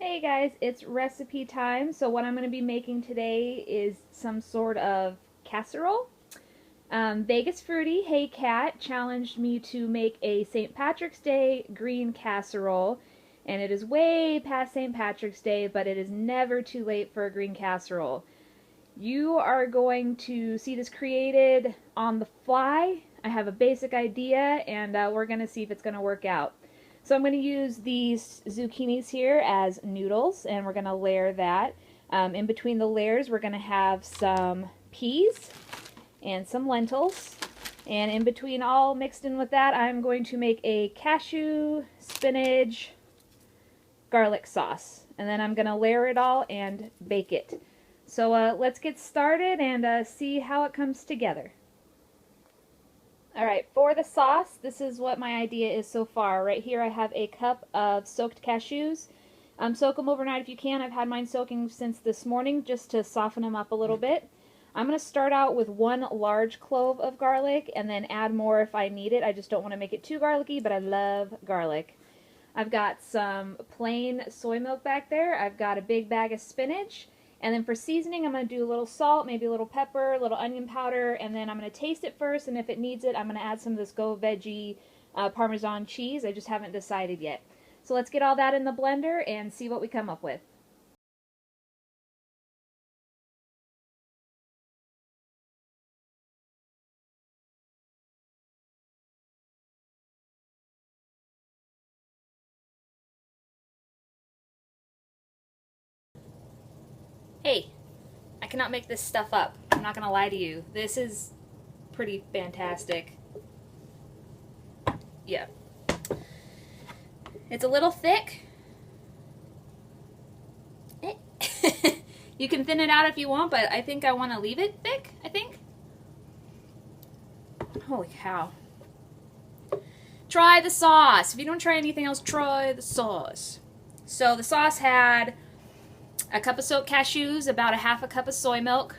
Hey guys, it's recipe time. So what I'm going to be making today is some sort of casserole. Vegas Fruity, Hey Cat, challenged me to make a St. Patrick's Day green casserole. And it is way past St. Patrick's Day, but it is never too late for a green casserole. You are going to see this created on the fly. I have a basic idea, and we're going to see if it's going to work out. So I'm going to use these zucchinis here as noodles, and we're going to layer that. In between the layers, we're going to have some peas and some lentils. And in between, all mixed in with that, I'm going to make a cashew, spinach, garlic sauce. And then I'm going to layer it all and bake it. So let's get started and see how it comes together. Alright, for the sauce, this is what my idea is so far. Right here I have a cup of soaked cashews. Soak them overnight if you can. I've had mine soaking since this morning just to soften them up a little bit. I'm going to start out with one large clove of garlic and then add more if I need it. I just don't want to make it too garlicky, but I love garlic. I've got some plain soy milk back there. I've got a big bag of spinach. And then for seasoning, I'm going to do a little salt, maybe a little pepper, a little onion powder, and then I'm going to taste it first, and if it needs it, I'm going to add some of this Go Veggie Parmesan cheese. I just haven't decided yet. So let's get all that in the blender and see what we come up with. Hey, I cannot make this stuff up. I'm not going to lie to you. This is pretty fantastic. Yeah. It's a little thick. You can thin it out if you want, but I think I want to leave it thick, I think. Holy cow. Try the sauce. If you don't try anything else, try the sauce. So the sauce had a cup of soaked cashews, about a half a cup of soy milk,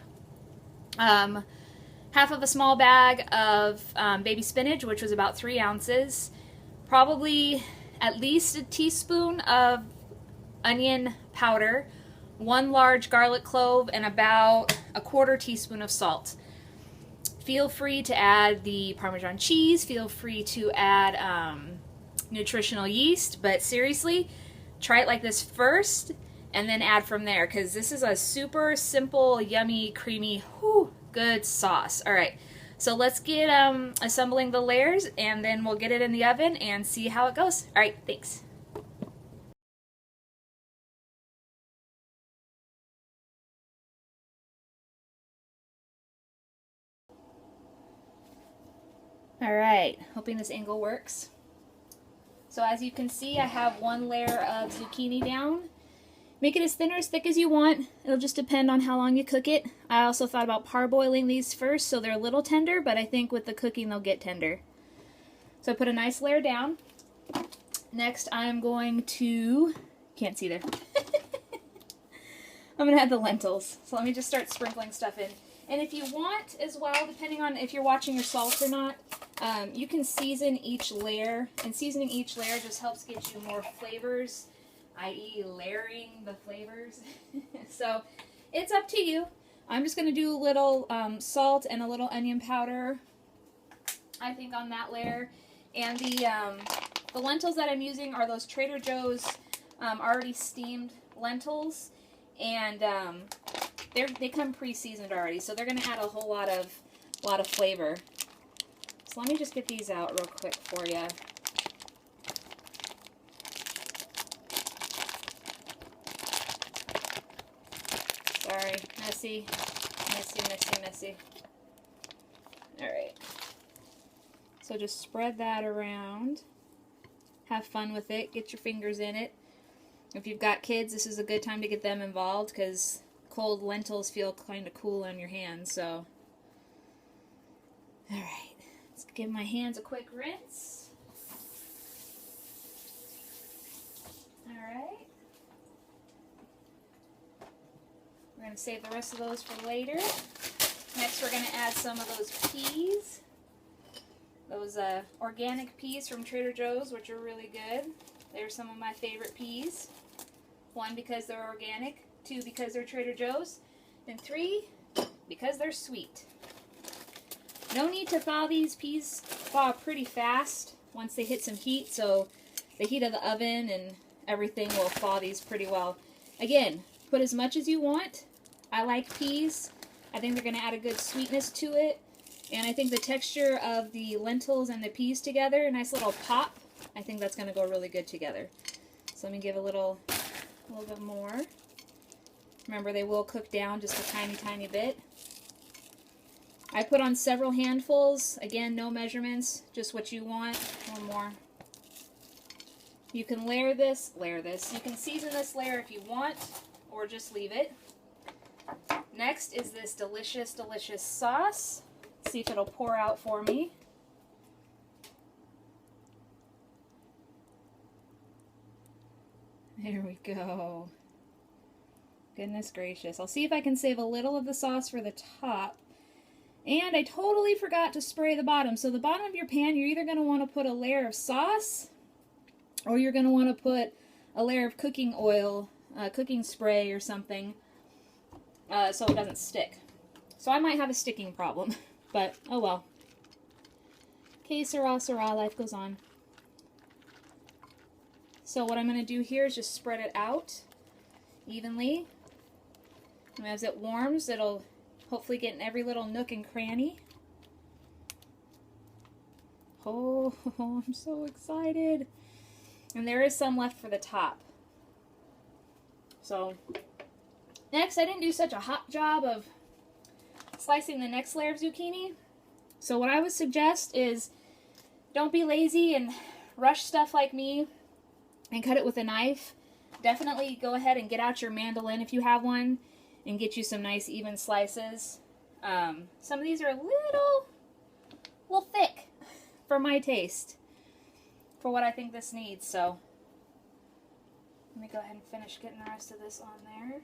half of a small bag of baby spinach, which was about 3 ounces, probably at least a teaspoon of onion powder, 1 large garlic clove, and about a 1/4 teaspoon of salt. Feel free to add the Parmesan cheese, feel free to add nutritional yeast, but seriously, try it like this first and then add from there, because this is a super simple, yummy, creamy, good sauce. Alright, so let's get assembling the layers, and then we'll get it in the oven and see how it goes. Alright, thanks. Alright, hoping this angle works. So as you can see, I have 1 layer of zucchini down. Make it as thin or as thick as you want. It'll just depend on how long you cook it. I also thought about parboiling these first so they're a little tender, but I think with the cooking they'll get tender. So I put a nice layer down. Next I'm going to, can't see there. I'm going to add the lentils. So let me just start sprinkling stuff in. And if you want as well, depending on if you're watching your salt or not, you can season each layer. And seasoning each layer just helps get you more flavors, i.e. layering the flavors. So it's up to you. I'm just going to do a little salt and a little onion powder, I think, on that layer. And the lentils that I'm using are those Trader Joe's already steamed lentils. And they come pre-seasoned already, so they're going to add a whole lot of flavor. So let me just get these out real quick for you. Sorry, messy. Alright. So just spread that around. Have fun with it. Get your fingers in it. If you've got kids, this is a good time to get them involved because cold lentils feel kind of cool on your hands. So, alright. Let's give my hands a quick rinse. Alright. We're going to save the rest of those for later. Next we're going to add some of those peas. Those organic peas from Trader Joe's, which are really good. They're some of my favorite peas. 1, because they're organic, 2, because they're Trader Joe's, and 3, because they're sweet. No need to thaw these. Peas thaw pretty fast once they hit some heat, so the heat of the oven and everything will thaw these pretty well. Again, put as much as you want. I like peas. I think they're going to add a good sweetness to it. And I think the texture of the lentils and the peas together, a nice little pop, I think that's going to go really good together. So let me give a little bit more. Remember, they will cook down just a tiny, tiny bit. I put on several handfuls. Again, no measurements, just what you want. One more. You can layer this. You can season this layer if you want, or just leave it. Next is this delicious, delicious sauce. See if it'll pour out for me. There we go. Goodness gracious. I'll see if I can save a little of the sauce for the top. And I totally forgot to spray the bottom. So the bottom of your pan, you're either going to want to put a layer of sauce, or you're going to want to put a layer of cooking oil, cooking spray or something, so it doesn't stick. So I might have a sticking problem, but oh well. Casserole, life goes on. So what I'm going to do here is just spread it out evenly. And as it warms, it'll hopefully get in every little nook and cranny. Oh, I'm so excited. And there is some left for the top. So, next, I didn't do such a hot job of slicing the next layer of zucchini. So what I would suggest is don't be lazy and rush stuff like me and cut it with a knife. Definitely go ahead and get out your mandolin if you have one and get you some nice even slices. Some of these are a little thick for my taste, for what I think this needs. So let me go ahead and finish getting the rest of this on there.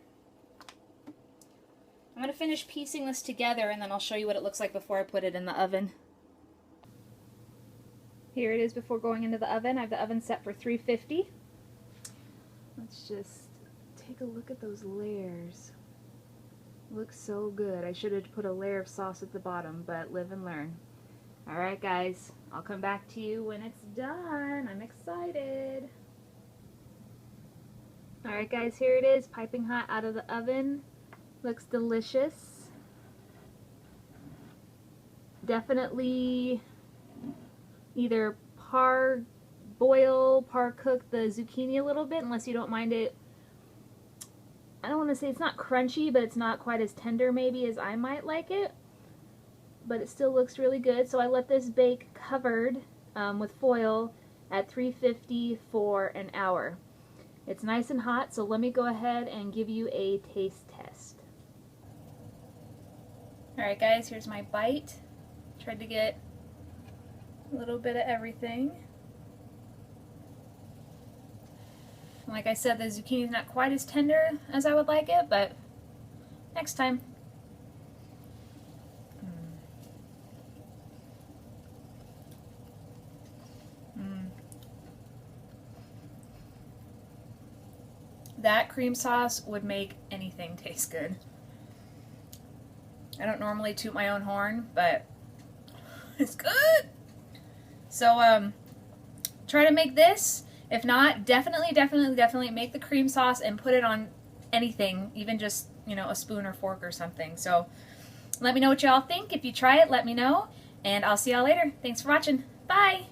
I'm going to finish piecing this together and then I'll show you what it looks like before I put it in the oven. Here it is before going into the oven. I have the oven set for 350. Let's just take a look at those layers. Looks so good. I should have put a layer of sauce at the bottom, but live and learn. Alright guys, I'll come back to you when it's done. I'm excited. Alright guys, here it is, piping hot out of the oven. Looks delicious. Definitely either boil, cook the zucchini a little bit, unless you don't mind it. I don't want to say it's not crunchy, but it's not quite as tender maybe as I might like it. But it still looks really good. So I let this bake covered with foil at 350 for an hour. It's nice and hot, so let me go ahead and give you a taste test. Alright guys, here's my bite. Tried to get a little bit of everything. Like I said, the zucchini is not quite as tender as I would like it, but next time. That cream sauce would make anything taste good. I don't normally toot my own horn, but it's good. So try to make this. If not, definitely make the cream sauce and put it on anything, even just, you know, a spoon or fork or something. So let me know what y'all think. If you try it, let me know, and I'll see y'all later. Thanks for watching. Bye!